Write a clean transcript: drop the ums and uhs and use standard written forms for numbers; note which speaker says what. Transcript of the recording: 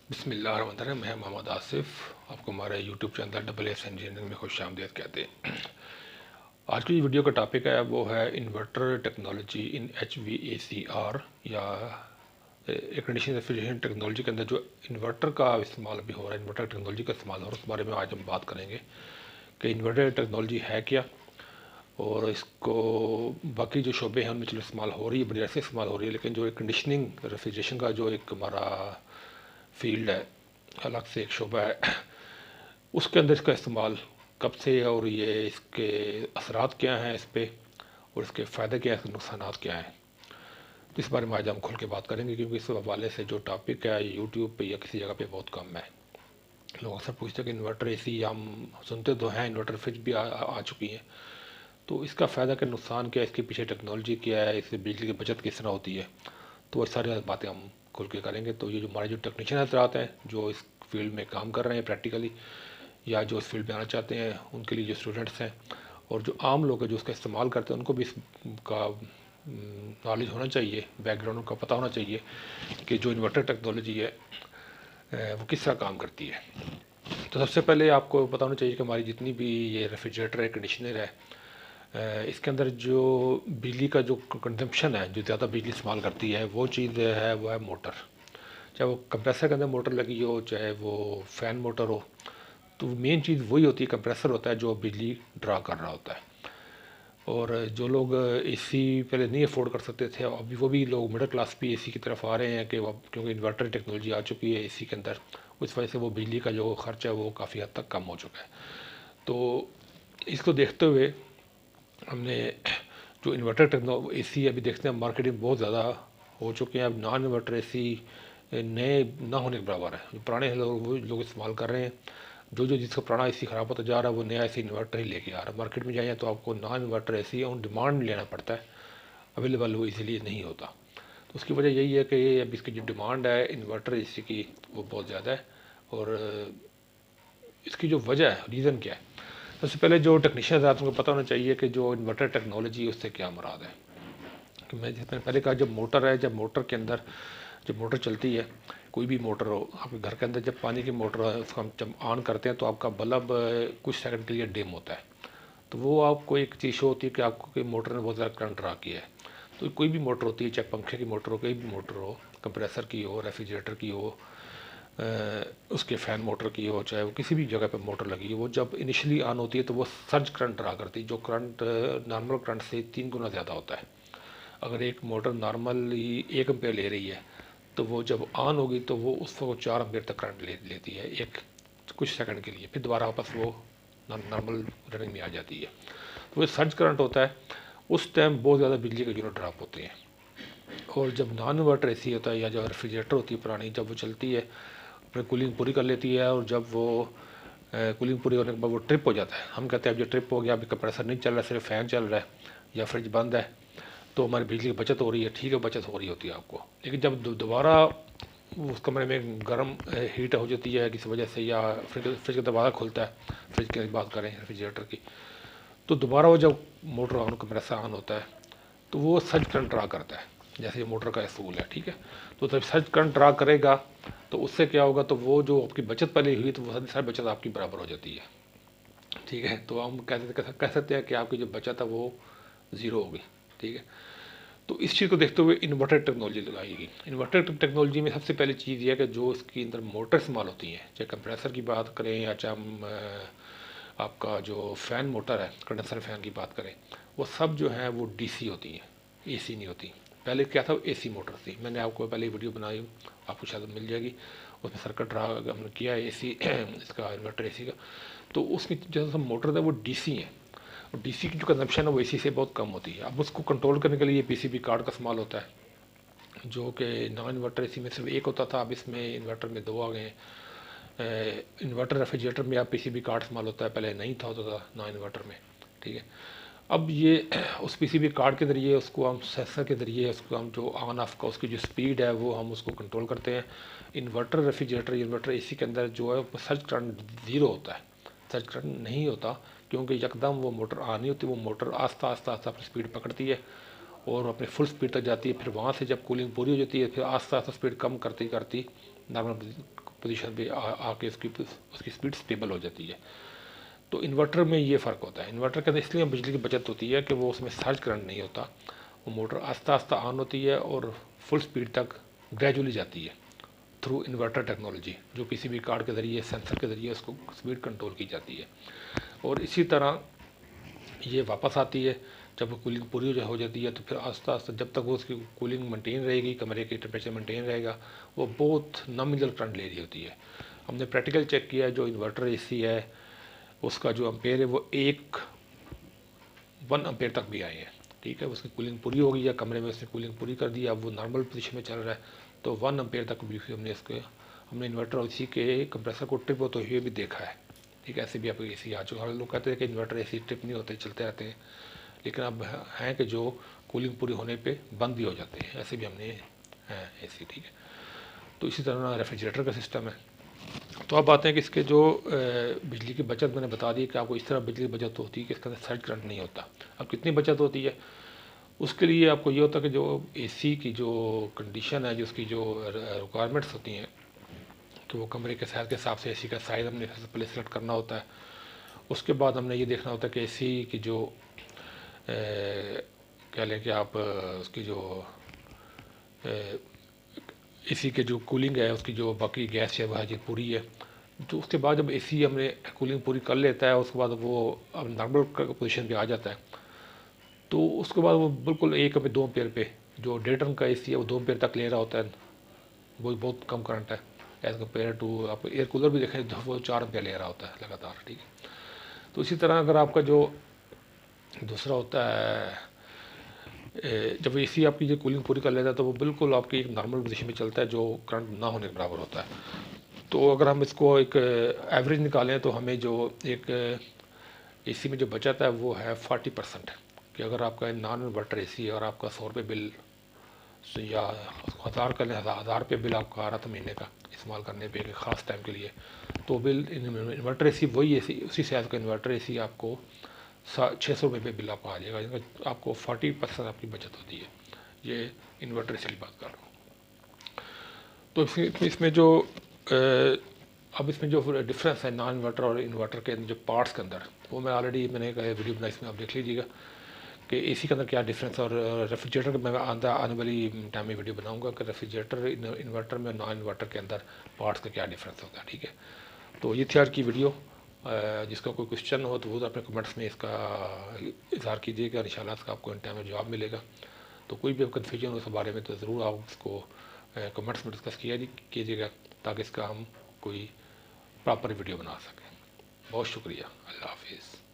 Speaker 1: बिस्मिल्लाहिर्रहमानिर्रहीम। मैं मोहम्मद आसिफ, आपको हमारे YouTube channel double S engineering में खुश आमदीद कहते हैं। आज की वीडियो का टॉपिक है वो है inverter technology in H V A C R या एयर कंडीशन रेफ्रिजरेशन टेक्नोलॉजी के अंदर जो इन्वर्टर का इस्तेमाल अभी हो रहा है, इन्वर्टर टेक्नोलॉजी का इस्तेमाल हो रहा है, उस बारे में आज हम बात करेंगे कि इन्वर्टर टेक्नोलॉजी है क्या और इसको बाकी जो शोबे हैं उनमें चलो इस्तेमाल हो रही है, बड़ी ऐसे इस्तेमाल हो रही है, लेकिन जो एक कंडीशनिंग रेफ्रिजरेशन का जो एक हमारा फील्ड है, अलग से एक शोबा है, उसके अंदर इसका इस्तेमाल कब से है और ये इसके असरात क्या हैं इस पे और इसके फ़ायदे क्या हैं, इसके नुकसानात क्या हैं। तो इस बारे में आज हम खुल के बात करेंगे, क्योंकि इस हवाले से जो टॉपिक है यूट्यूब पे या किसी जगह पे बहुत कम है। लोग अक्सर पूछते हैं कि इन्वर्टर एसी, हम सुनते तो हैं इन्वर्टर फ्रिज भी आ चुकी हैं, तो इसका फ़ायदा क्या नुकसान क्या है, इसके पीछे टेक्नोलॉजी क्या है, इससे बिजली की बचत किस तरह होती है, तो वो सारी बातें हम खुल के करेंगे। तो ये जो हमारे जो टेक्नीशियन हजरात हैं जो इस फील्ड में काम कर रहे हैं प्रैक्टिकली, या जो इस फील्ड में आना चाहते हैं, उनके लिए जो स्टूडेंट्स हैं और जो आम लोग हैं जो उसका इस्तेमाल करते हैं, उनको भी इसका नॉलेज होना चाहिए, बैकग्राउंड का पता होना चाहिए कि जो इन्वर्टर टेक्नोलॉजी है वो किस तरह काम करती है। तो सबसे पहले आपको पता होना चाहिए कि हमारी जितनी भी ये रेफ्रिजरेटर है, कंडीशनर है, इसके अंदर जो बिजली का जो कंजम्पशन है, जो ज़्यादा बिजली इस्तेमाल करती है, वो चीज़ है वो है मोटर। चाहे वो कंप्रेसर के अंदर मोटर लगी हो, चाहे वो फ़ैन मोटर हो, तो मेन चीज़ वही होती है, कंप्रेसर होता है जो बिजली ड्रा कर रहा होता है। और जो लोग एसी पहले नहीं अफोर्ड कर सकते थे, अभी वो भी लोग मिडिल क्लास भी एसी की तरफ आ रहे हैं कि अब क्योंकि इन्वर्टर टेक्नोलॉजी आ चुकी है एसी के अंदर, उस वजह से वो बिजली का जो खर्च है वो काफ़ी हद तक कम हो चुका है। तो इसको देखते हुए हमने जो इन्वर्टर टेक्नो एसी अभी देखते हैं मार्केट में बहुत ज़्यादा हो चुके हैं। अब नॉन इन्वर्टर एसी नए ना होने के बराबर है, जो पुराने लोग वो लोग इस्तेमाल कर रहे हैं। जो जो जिसका पुराना एसी ख़राब होता जा रहा है वो नया एसी इन्वर्टर ही लेके आ रहा है। मार्केट में जाइए तो आपको non inverter AC on demand लेना पड़ता है, अवेलेबल वो इजीली नहीं होता। तो उसकी वजह यही है कि अब इसकी जो डिमांड है इन्वर्टर एसी की वो बहुत ज़्यादा है। और इसकी जो वजह है, रीज़न क्या है, सबसे पहले जो टेक्नीशियन हैं उनको पता होना चाहिए कि जो इन्वर्टर टेक्नोलॉजी उससे क्या मुराद है। कि मैं जिस मैंने पहले कहा, जब मोटर है, जब मोटर के अंदर जब मोटर चलती है, कोई भी मोटर हो आपके घर के अंदर, जब पानी की मोटर है उसको हम जब ऑन करते हैं तो आपका बल्ब कुछ सेकंड के लिए डिम होता है। तो वो आपको एक चीज़ शो होती है कि आपको कोई मोटर ने बहुत ज़्यादा करंट ड्रा किया है। तो कोई भी मोटर होती है, चाहे पंखे की मोटर हो, कोई भी मोटर हो, कंप्रेसर की हो, रेफ्रिजरेटर की हो, उसके फ़ैन मोटर की हो, चाहे वो किसी भी जगह पे मोटर लगी हो, वो जब इनिशियली ऑन होती है तो वो सर्ज करंट ड्रा करती है, जो करंट नॉर्मल करंट से 3 गुना ज़्यादा होता है। अगर एक मोटर नॉर्मली 1 एम्पेयर ले रही है, तो वो जब ऑन होगी तो वो उस वक्त 4 एम्पेयर तक करंट लेती है एक कुछ सेकंड के लिए, फिर दोबारा वापस वो नॉर्मल रनिंग में आ जाती है। तो वो सर्ज करंट होता है, उस टाइम बहुत ज़्यादा बिजली के यूनिट ड्रॉप होते हैं। और जब नॉन इन्वर्टर एसी होता है या जो रेफ्रिजरेटर होती है पुरानी, जब वो चलती है अपनी कूलिंग पूरी कर लेती है, और जब वो कूलिंग पूरी होने के बाद वो ट्रिप हो जाता है, हम कहते हैं अब जो ट्रिप हो गया, अभी कंप्रेसर नहीं चल रहा, सिर्फ फ़ैन चल रहा है या फ्रिज बंद है, तो हमारी बिजली की बचत हो रही है, ठीक है, बचत हो रही होती है आपको। लेकिन जब दोबारा उस कमरे में गर्म हीट हो जाती है किसी वजह से, या फ्रिज का दरवाज़ा खुलता है, फ्रिज की बात करें रेफ्रिजरेटर की, तो दोबारा वो जब मोटर ऑन कंप्रेसर ऑन होता है तो वो सर्ज करंट ड्रा करता है, जैसे ये मोटर का असूल है, ठीक है। तो जब सर्ज करंट ड्रा करेगा तो उससे क्या होगा, तो वो जो आपकी बचत पहले हुई तो वो सारी बचत आपकी बराबर हो जाती है, ठीक है। तो हम कह सकते हैं कि आपकी जो बचत है वो ज़ीरो होगी, ठीक है। तो इस चीज़ को देखते हुए इन्वर्टर टेक्नोलॉजी लगाई गई। इन्वर्टर टेक्नोलॉजी में सबसे पहली चीज़ ये है कि जो इसके अंदर मोटर इस्तेमाल होती हैं, चाहे कंप्रेसर की बात करें या चाहे हम आपका जो फ़ैन मोटर है, कंडेंसर फ़ैन की बात करें, वो सब जो है वो डीसी होती हैं, एसी नहीं होती। पहले क्या था, एसी मोटर थी, मैंने आपको पहले वीडियो बनाई, आपको शायद मिल जाएगी, उसमें सर्किट ड्रा हमने किया है एसी इसका, इन्वर्टर एसी का। तो उसमें जो सब मोटर था वो डीसी है, और डीसी की जो कंजम्पशन है वो एसी से बहुत कम होती है। अब उसको कंट्रोल करने के लिए पीसीबी कार्ड का इस्तेमाल होता है, जो कि नॉन इन्वर्टर एसी में सिर्फ एक होता था, अब इसमें इन्वर्टर में दो आ गए हैं। इन्वर्टर रेफ्रिजरेटर में आप पीसीबी कार्ड इस्तेमाल होता है, पहले नहीं था, होता था नॉन इन्वर्टर में, ठीक है। अब ये उस पीसीबी कार्ड के ज़रिए उसको हम सेंसर के ज़रिए उसको हम जो ऑन ऑफ का उसकी जो स्पीड है वो हम उसको कंट्रोल करते हैं। इन्वर्टर रेफ्रिजरेटर इन्वर्टर एसी के अंदर जो है सर्ज करंट ज़ीरो होता है, सर्ज करंट नहीं होता, क्योंकि यकदम वो मोटर ऑन नहीं होती, वो मोटर आस्ता आस्ता आस्ता अपनी स्पीड पकड़ती है और अपने फुल स्पीड तक जाती है। फिर वहाँ से जब कूलिंग पूरी हो जाती है फिर आस्ता आस्ता स्पीड कम करती करती नॉर्मल पोजीशन पे आके उसकी स्पीड स्टेबल हो जाती है। तो इन्वर्टर में ये फ़र्क होता है। इन्वर्टर के अंदर इसलिए बिजली की बचत होती है कि वो उसमें सर्ज करंट नहीं होता, वो मोटर आस्ता आस्ता ऑन होती है और फुल स्पीड तक ग्रेजुअली जाती है थ्रू इन्वर्टर टेक्नोलॉजी, जो पीसीबी कार्ड के ज़रिए सेंसर के ज़रिए उसको स्पीड कंट्रोल की जाती है। और इसी तरह ये वापस आती है जब कूलिंग पूरी हो जाती है, तो फिर आस्ता आस्ता जब तक वो उसकी कूलिंग मेंटेन रहेगी, कमरे की टेम्परेचर मेंटेन रहेगा, वो बहुत नॉमिनल करंट ले रही होती है। हमने प्रैक्टिकल चेक किया, जो इन्वर्टर एसी है उसका जो अम्पेयर है वो 1 अम्पेयर तक भी आए हैं। ठीक है, उसकी कूलिंग पूरी हो गई या कमरे में उसने कूलिंग पूरी कर दी, अब वो नॉर्मल पोजीशन में चल रहा है, तो 1 अम्पेयर तक भी हमने इन्वर्टर एसी के कंप्रेसर को ट्रिप होते हुए भी देखा है। ठीक है, ऐसे भी आप एसी आ चुका है। लोग कहते हैं कि इन्वर्टर एसी ट्रिप नहीं होते, चलते रहते हैं, लेकिन अब हैं कि जो कूलिंग पूरी होने पे बंद भी हो जाते हैं, ऐसे भी हमने हैं एसी। ठीक है, तो इसी तरह रेफ्रिजरेटर का सिस्टम है। तो अब आते हैं कि इसके जो बिजली की बचत मैंने बता दी कि आपको इस तरह बिजली की बचत होती है कि इसके अंदर सर्ज करंट नहीं होता। अब कितनी बचत होती है, उसके लिए आपको ये होता है कि जो एसी की जो कंडीशन है, जिसकी जो रिक्वायरमेंट्स होती हैं, कि वो कमरे के साइज़ के हिसाब से एसी का साइज़ हमने सबसे पहले सेलेक्ट करना होता है। उसके बाद हमने ये देखना होता है कि एसी की जो कह लें कि आप उसकी जो एसी के जो कूलिंग है, उसकी जो बाकी गैस है वह जी पूरी है। तो उसके बाद जब एसी हमने कूलिंग पूरी कर लेता है, उसके बाद वो अब नॉर्मल पोजीशन पे आ जाता है, तो उसके बाद वो बिल्कुल 1 या 2 एम्पेयर पे, जो 1.5 टन का एसी है वो 2 एम्पेयर तक ले रहा होता है। वो बहुत कम करंट है एज़ कम्पेयर टू आप एयर कूलर भी देखें तो वो 4 एम्पेयर ले रहा होता है लगातार। ठीक है, तो इसी तरह अगर आपका जो दूसरा होता है, जब एसी आपकी जो कूलिंग पूरी कर लेता है, तो वो बिल्कुल आपकी एक नॉर्मल पोजीशन में चलता है, जो करंट ना होने के बराबर होता है। तो अगर हम इसको एक एवरेज निकालें, तो हमें जो एक एसी में जो बचत है वो है 40%। कि अगर आपका नॉन इन्वर्टर एसी है और आपका 100 रुपये बिल या 1000 का 1000 रुपये बिल आपका आ रहा था महीने का इस्तेमाल करने पे एक ख़ास टाइम के लिए, तो बिल इन्वर्टर एसी वही एसी उसी साइज़ का इन्वर्टर एसी आपको 600 रुपये पे बिल आपको आ जाएगा, जिसका आपको 40% आपकी बचत होती है। ये इन्वर्टर एसी की बात कर रहा हूँ। तो इसमें जो अब इसमें जो डिफरेंस है नॉन इन्वर्टर और इन्वर्टर के जो पार्ट्स के अंदर, वो मैंने एक वीडियो बनाई, इसमें आप देख लीजिएगा कि एसी के अंदर क्या डिफरेंस है। और रेफ्रिजरेटर के मैं आने वाली टाइम में वीडियो बनाऊंगा कि रेफ्रिजरेटर इन्वर्टर में और नॉन इन्वर्टर के अंदर पार्ट्स का क्या डिफरेंस होता है। ठीक है, तो ये थी आज की वीडियो। जिसका कोई क्वेश्चन हो तो वो अपने कमेंट्स में इसका इजहार कीजिएगा, इंशाल्लाह इसका आपको इन टाइम में जवाब मिलेगा। तो कोई भी कन्फ्यूजन हो इस बारे में तो ज़रूर आप उसको कमेंट्स में डिस्कस कीजिएगा, ताकि इसका हम कोई प्रॉपर वीडियो बना सकें। बहुत शुक्रिया, अल्लाह हाफिज़।